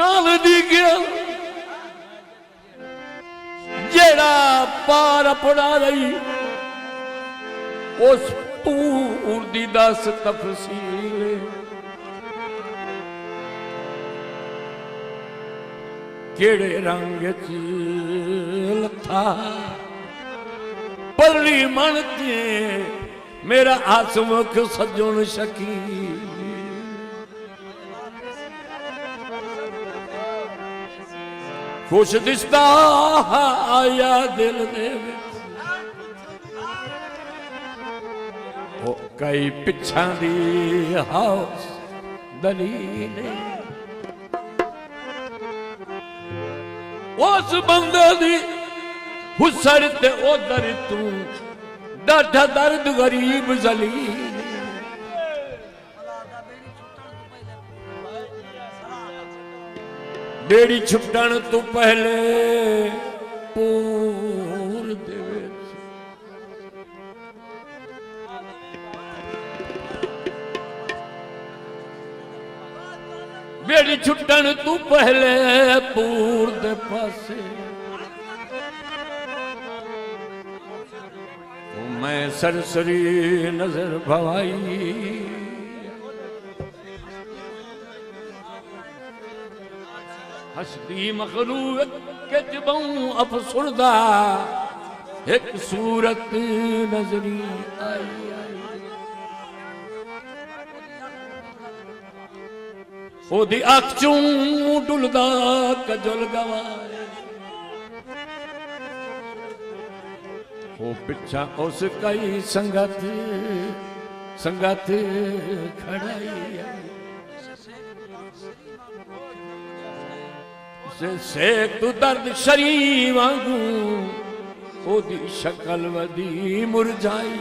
काल दी गया जेड़ा पार अपना रही उस पूर दी दस तफसील केड़े रंग लथा पल्ली मन के मेरा आसमुख सज्जन शकी खुश दिसदा आया दिल दे ओ कई पिछा दी हाउस दलील उस बंदे दी हुसर ते उधर तू डाठा दर्द गरीब जलील बेड़ी छुटन तू पहले पूर दे बेड़ी छुटन तू पहले पूर दे पासे मैं सरसरी नजर भवाई हसदी मखलूक के जबों अफसुरदा एक सूरत नजरी आई ओदी अख चूं डुलदा कजल गवाए ओ पिछा उस कई संगत संगत खड़ाई से तू दर्द शरी वांगू ओदी शक्ल वदी मुरझाई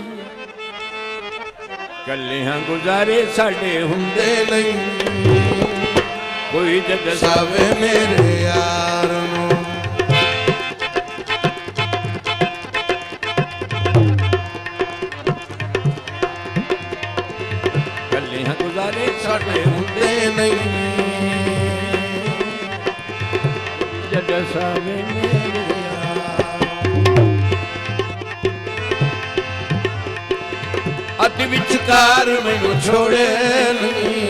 कलियां गुजारे साडे हुंदे नहीं कोई जद सावे मेरे यार नू कलियां गुजारे साडे हुंदे नहीं जद सावे मेरे अति विचकार मैनू छोड़े नहीं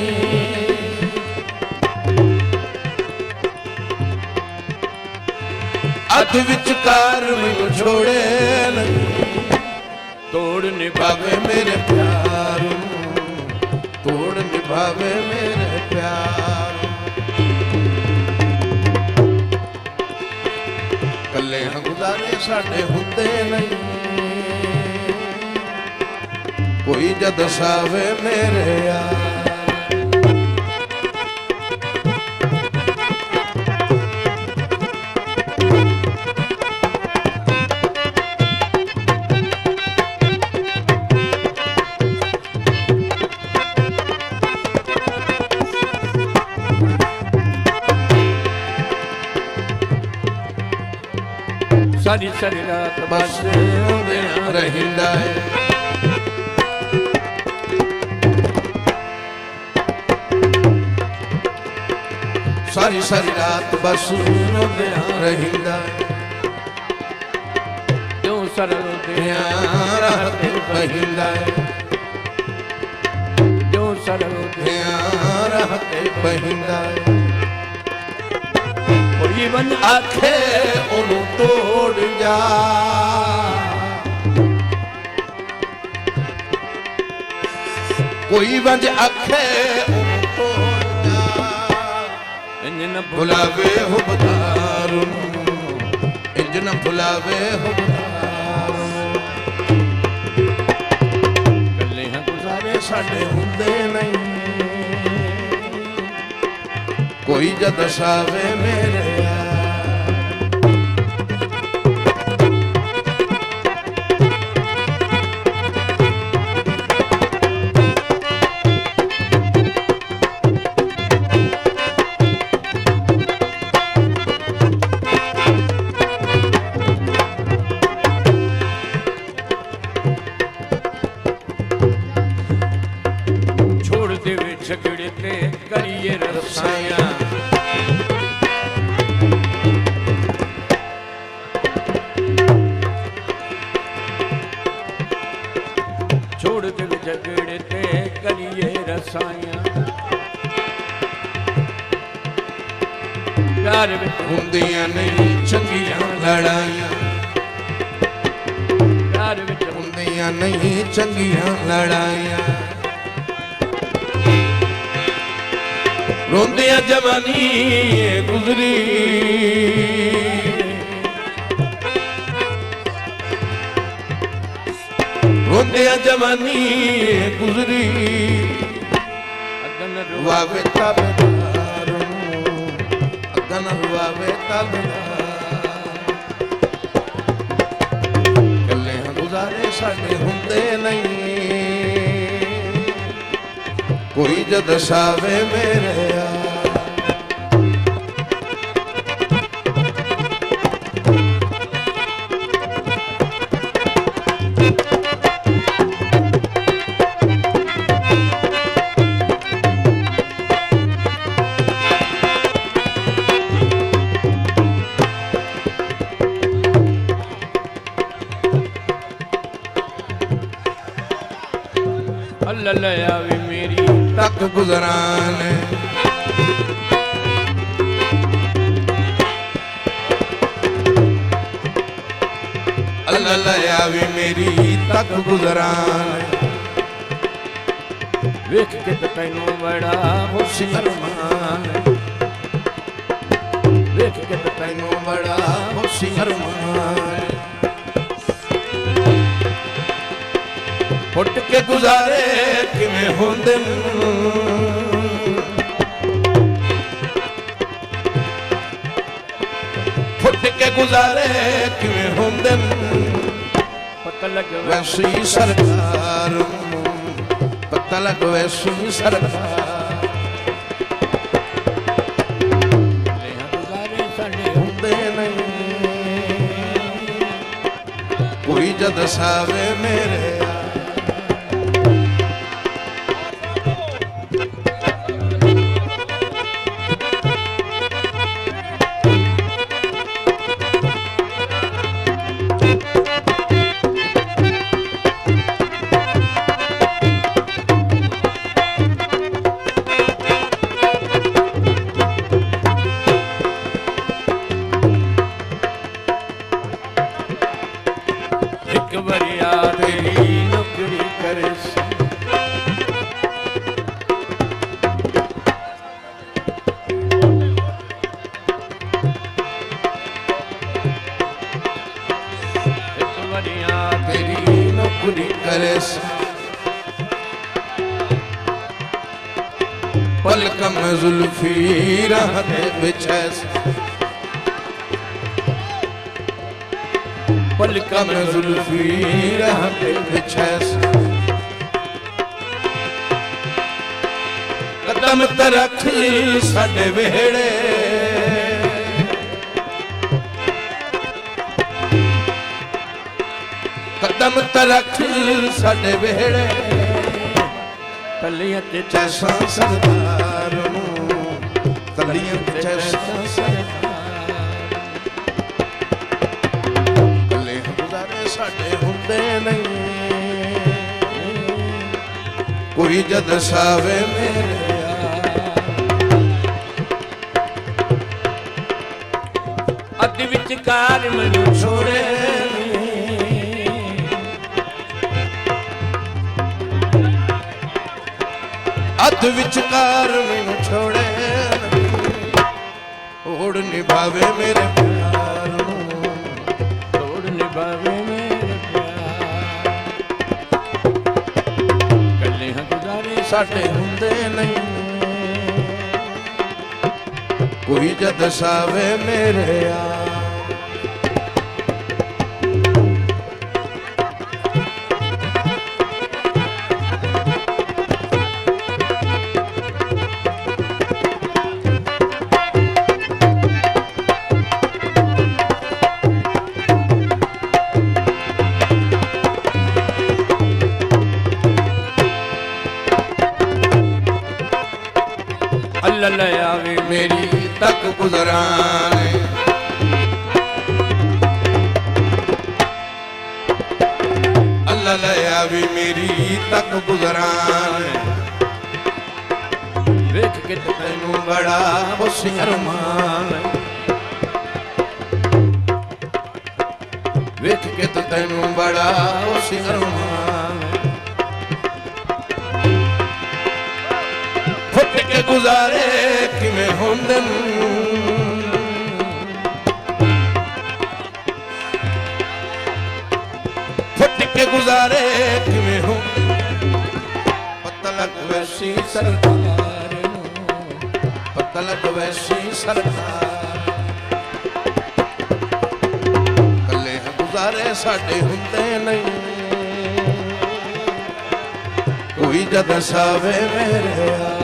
अति विचकार मैनू छोड़े नहीं तोड़ निभावे मेरे प्यार तोड़ निभावे मेरे प्यार कले गुजारे साडे हुंदे नहीं कोई जद सावे मेरे यार सारी सारी रात बस रहिंदा है सारी सारी रात बस रहिंदा क्यों सरल रात बहिंदा क्यों सरल रात बहिंदा जीवन आखे उन्हों तोड़ जा कोई वंज आखे उन्हों तोड़ जा इंज न भुलावे हो बदार इंज न भुलावे हो बदार कले हैं गुजारे साडे हुंदे नहीं कोई जद सावे मेरे छोड़ दे झगड़े ते करिए रसाया प्यार विच ਹੁੰਦੀਆਂ ਨਹੀਂ ਚੰਗੀਆਂ ਲੜਾਈਆਂ प्यार विच ਹੁੰਦੀਆਂ ਨਹੀਂ ਚੰਗੀਆਂ ਲੜਾਈਆਂ ਰੋਂਦਿਆਂ ਜਵਾਨੀ ਗੁਜ਼ਰੀ ਰੋਂਦਿਆਂ ਜਵਾਨੀ ਗੁਜ਼ਰੀ अगन ਵਾਵੇ ਤਬਦਾਰ ਅਗਨ ਵਾਵੇ ਤਬਦਾਰ ਕੱਲੇ ਗੁਜ਼ਾਰੇ ਸਾਡੇ ਹੁੰਦੇ ਨਹੀਂ ਕੋਈ ਜਦ ਸਾਵੇ ਮੇਰੇ ਆ अल्लाह आवे मेरी तक गुजरान अल्लाह आवे मेरी तक गुजरान वेख के तैनू बड़ा हुस्न मान वेख के तैनू बड़ा हुस्न मान फुट के गुजारे किवें होंदे फुट के गुजारे किवें होंदे पता लग वैसी सरकार पता लग वैसी सरकार गुजारे साडे होंदे नहीं कोई जद सावे मेरे बरिया तेरी नौकरी करे बरिया तेरी नौकरी करे पलकम जुल्फी राहत बिछैस पलकम जुल्फी राहत बिछैस कदम तरख साडे वेड़े कदम तरख साडे वेड़े कलियां ते चैसा सरदार कलियां चैसा सरदार कले गुजारे साडे हुंदे नहीं कोई जद सावे मेरे अद विचकार मैनू छोड़े अध विचकार मैनू छोड़े ओढ़ निभावे मेरे प्यार तोड़ निभावे मेरे प्यार कले गुजारे साडे हुंदे नहीं कोई जद सावे मेरे आ अल्लाह आवे मेरी तक गुजरान अल्लाह आवे मेरी तक गुजरान वेख के तैनू बड़ा हुस्न अरमान ਕਿਤ ਤੈਨੂੰ ਬੜਾ ਉਸ ਅਰਮਾਨ ਫੁੱਟ ਕੇ ਗੁਜ਼ਾਰੇ ਕਿਵੇਂ ਹੁੰਦੇ ਫੁੱਟ ਕੇ ਗੁਜ਼ਾਰੇ ਕਿਵੇਂ ਹੋ ਪਤਾ ਲੱਗ ਵੈਸੀ ਸਰਕਾਰ ਨੂੰ ਪਤਾ ਲੱਗ ਵੈਸੀ ਸਰਕਾਰ ਕੱਲੇ ਗੁਜ਼ਾਰੇ ਸਾਡੇ ਹੁੰਦੇ ਨਹੀਂ ਕੋਈ ਜਦ ਸਾਵੇ ਮੇਰੇ